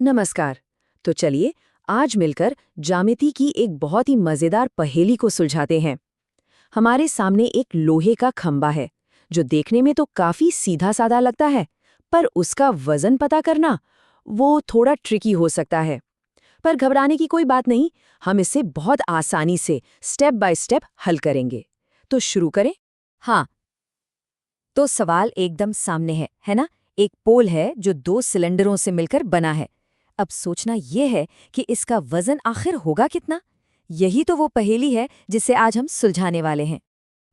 नमस्कार। तो चलिए आज मिलकर ज्यामिति की एक बहुत ही मजेदार पहेली को सुलझाते हैं। हमारे सामने एक लोहे का खंबा है जो देखने में तो काफी सीधा साधा लगता है, पर उसका वजन पता करना वो थोड़ा ट्रिकी हो सकता है। पर घबराने की कोई बात नहीं, हम इसे बहुत आसानी से स्टेप बाय स्टेप हल करेंगे। तो शुरू करें। हाँ, तो सवाल एकदम सामने है ना? एक पोल है जो दो सिलेंडरों से मिलकर बना है। अब सोचना यह है कि इसका वजन आखिर होगा कितना? यही तो वो पहेली है जिसे आज हम सुलझाने वाले हैं।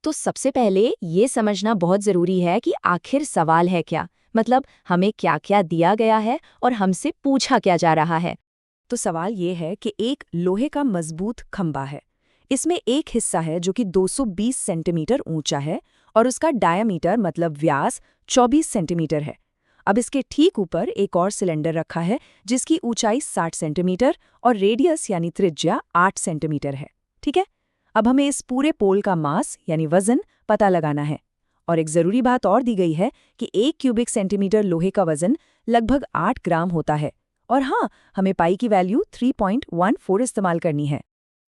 तो सबसे पहले ये समझना बहुत ज़रूरी है कि आखिर सवाल है क्या, मतलब हमें क्या क्या दिया गया है और हमसे पूछा क्या जा रहा है। तो सवाल ये है कि एक लोहे का मजबूत खंबा है। इसमें एक हिस्सा है जो कि 220 सेंटीमीटर ऊंचा है और उसका डायामीटर मतलब व्यास 24 सेंटीमीटर है। अब इसके ठीक ऊपर एक और सिलेंडर रखा है जिसकी ऊंचाई 60 सेंटीमीटर और रेडियस यानी त्रिज्या 8 सेंटीमीटर है। ठीक है, अब हमें इस पूरे पोल का मास यानी वजन पता लगाना है। और एक ज़रूरी बात और दी गई है कि 1 क्यूबिक सेंटीमीटर लोहे का वजन लगभग 8 ग्राम होता है। और हाँ, हमें पाई की वैल्यू 3.14 इस्तेमाल करनी है।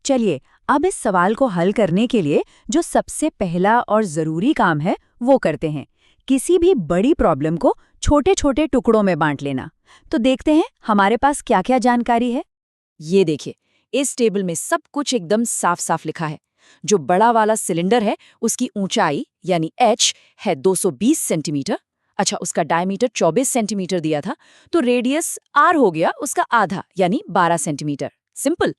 चलिए, अब इस सवाल को हल करने के लिए जो सबसे पहला और ज़रूरी काम है वो करते हैं। किसी भी बड़ी प्रॉब्लम को छोटे छोटे टुकड़ों में बांट लेना। तो देखते हैं हमारे पास क्या क्या जानकारी है। ये देखिए, इस टेबल में सब कुछ एकदम साफ साफ लिखा है। जो बड़ा वाला सिलेंडर है उसकी ऊंचाई यानी h है 220 सेंटीमीटर। अच्छा, उसका डायमीटर 24 सेंटीमीटर दिया था, तो रेडियस r हो गया उसका आधा यानी 12 सेंटीमीटर। सिंपल।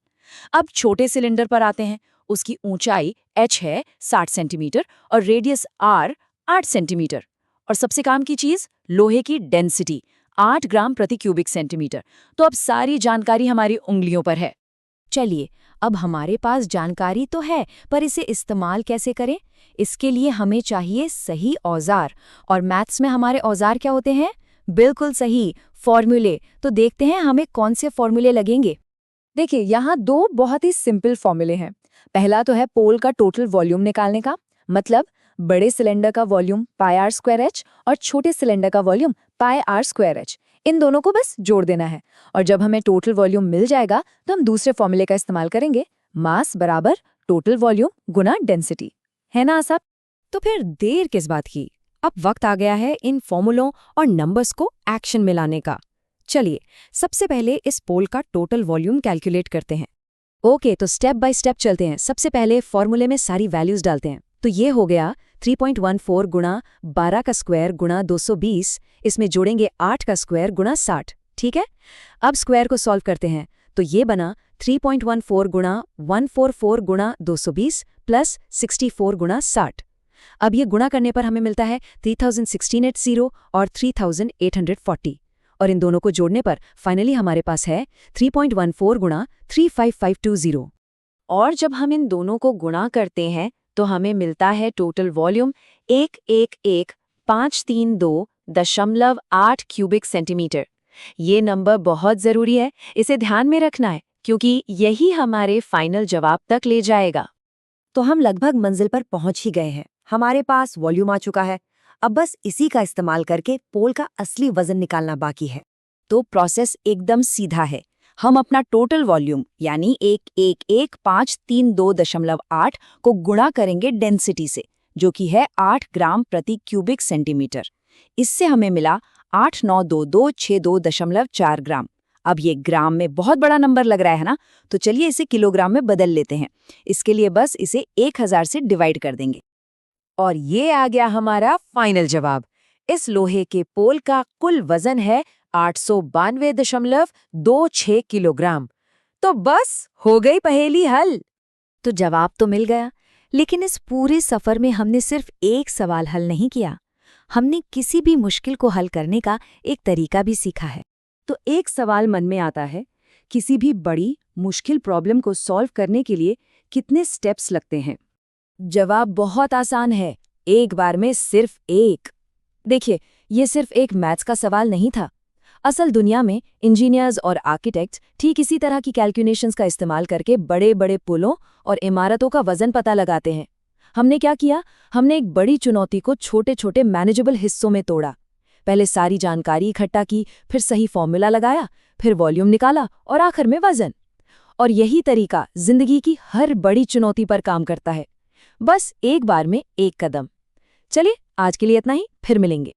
अब छोटे सिलेंडर पर आते हैं। उसकी ऊंचाई h है 60 सेंटीमीटर और रेडियस r 8 सेंटीमीटर। और सबसे काम की चीज, लोहे की डेंसिटी 8 ग्राम प्रति क्यूबिक सेंटीमीटर। तो अब सारी जानकारी हमारी उंगलियों पर है। चलिए, अब हमारे पास जानकारी तो है, पर इसे इस्तेमाल कैसे करें? इसके लिए हमें चाहिए सही औजार। और मैथ्स में हमारे औजार क्या होते हैं? बिल्कुल सही, फॉर्मूले। तो देखते हैं हमें कौन से फॉर्मूले लगेंगे। देखिए, यहाँ दो बहुत ही सिंपल फॉर्मूले हैं। पहला तो है पोल का टोटल वॉल्यूम निकालने का, मतलब बड़े सिलेंडर का volume pi r square h और छोटे सिलेंडर का volume pi r square h. इन दोनों को बस जोड़ देना है। और जब हमें टोटल वॉल्यूम मिल जाएगा तो हम दूसरे फॉर्मूले का इस्तेमाल करेंगे, मास बराबर टोटल वॉल्यूम गुना डेंसिटी। है ना सब? तो फिर देर किस बात की? अब वक्त आ गया है इन फॉर्मूलों और नंबर्स को एक्शन में लाने का। चलिए, सबसे पहले इस पोल का टोटल वॉल्यूम कैलकुलेट करते हैं। ओके, तो स्टेप बाय स्टेप चलते हैं। सबसे पहले फॉर्मूले में सारी वैल्यूज डालते हैं। तो ये हो गया 3.14 गुणा 12 का स्क्वायर गुणा 220। इसमें जोड़ेंगे 8 का स्क्वायर गुणा 60। ठीक है, अब स्क्वायर को सॉल्व करते हैं। तो ये बना 3.14 गुणा 144 गुणा 220 प्लस 64 गुणा 60। अब ये गुणा करने पर हमें मिलता है 3016 और 3840। और इन दोनों को जोड़ने पर फाइनली हमारे पास है 3.14 गुणा 35520। और जब हम इन दोनों को गुणा करते हैं तो हमें मिलता है टोटल वॉल्यूम 111532.8 क्यूबिक सेंटीमीटर। ये नंबर बहुत ज़रूरी है, इसे ध्यान में रखना है, क्योंकि यही हमारे फाइनल जवाब तक ले जाएगा। तो हम लगभग मंजिल पर पहुंच ही गए हैं। हमारे पास वॉल्यूम आ चुका है। अब बस इसी का इस्तेमाल करके पोल का असली वजन निकालना बाकी है। तो प्रोसेस एकदम सीधा है। हम अपना टोटल वॉल्यूम यानी 111532.8 को गुणा करेंगे डेंसिटी से, जो कि है 8 ग्राम प्रति क्यूबिक सेंटीमीटर। इससे हमें मिला 892262.4 ग्राम। अब ये ग्राम में बहुत बड़ा नंबर लग रहा है ना, तो चलिए इसे किलोग्राम में बदल लेते हैं। इसके लिए बस इसे 1000 से डिवाइड कर देंगे। और ये आ गया हमारा फाइनल जवाब। इस लोहे के पोल का कुल वजन है 892.26 किलोग्राम। तो बस हो गई पहेली हल। तो जवाब तो मिल गया, लेकिन इस पूरे सफर में हमने सिर्फ एक सवाल हल नहीं किया। हमने किसी भी मुश्किल को हल करने का एक तरीका भी सीखा है। तो एक सवाल मन में आता है, किसी भी बड़ी मुश्किल प्रॉब्लम को सॉल्व करने के लिए कितने स्टेप्स लगते हैं? जवाब बहुत आसान है, एक बार में सिर्फ एक। देखिए, ये सिर्फ एक मैथ्स का सवाल नहीं था। असल दुनिया में इंजीनियर्स और आर्किटेक्ट्स ठीक इसी तरह की कैलकुलेशंस का इस्तेमाल करके बड़े बड़े पुलों और इमारतों का वजन पता लगाते हैं। हमने क्या किया? हमने एक बड़ी चुनौती को छोटे छोटे मैनेजेबल हिस्सों में तोड़ा। पहले सारी जानकारी इकट्ठा की, फिर सही फॉर्मूला लगाया, फिर वॉल्यूम निकाला और आखिर में वजन। और यही तरीका जिंदगी की हर बड़ी चुनौती पर काम करता है, बस एक बार में एक कदम। चलिए आज के लिए इतना ही, फिर मिलेंगे।